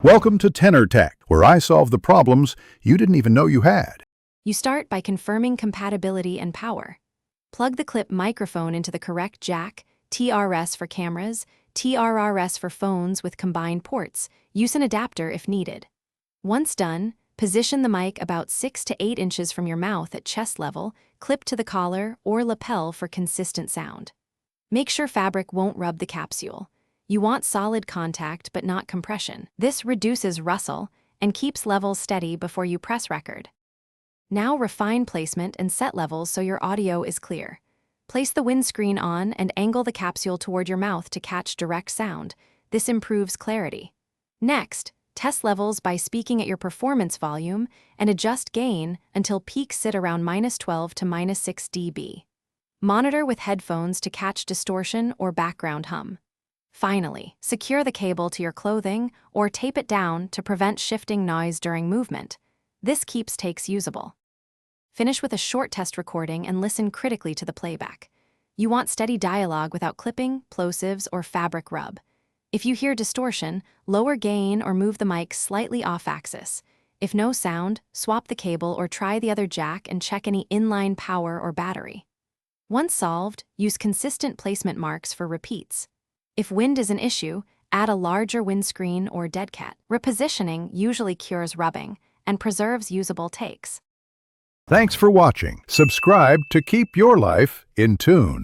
Welcome to Tenor Tech, where I solve the problems you didn't even know you had. You start by confirming compatibility and power. Plug the clip microphone into the correct jack, TRS for cameras, TRRS for phones with combined ports. Use an adapter if needed. Once done, position the mic about 6 to 8 inches from your mouth at chest level, clip to the collar or lapel for consistent sound. Make sure fabric won't rub the capsule. You want solid contact but not compression. This reduces rustle and keeps levels steady before you press record. Now refine placement and set levels so your audio is clear. Place the windscreen on and angle the capsule toward your mouth to catch direct sound. This improves clarity. Next, test levels by speaking at your performance volume and adjust gain until peaks sit around -12 to -6 dB. Monitor with headphones to catch distortion or background hum. Finally, secure the cable to your clothing or tape it down to prevent shifting noise during movement. This keeps takes usable. Finish with a short test recording and listen critically to the playback. You want steady dialogue without clipping, plosives, or fabric rub. If you hear distortion, lower gain or move the mic slightly off-axis. If no sound, swap the cable or try the other jack and check any inline power or battery. Once solved, use consistent placement marks for repeats. If wind is an issue, add a larger windscreen or dead cat. Repositioning usually cures rubbing and preserves usable takes. Thanks for watching. Subscribe to keep your life in tune.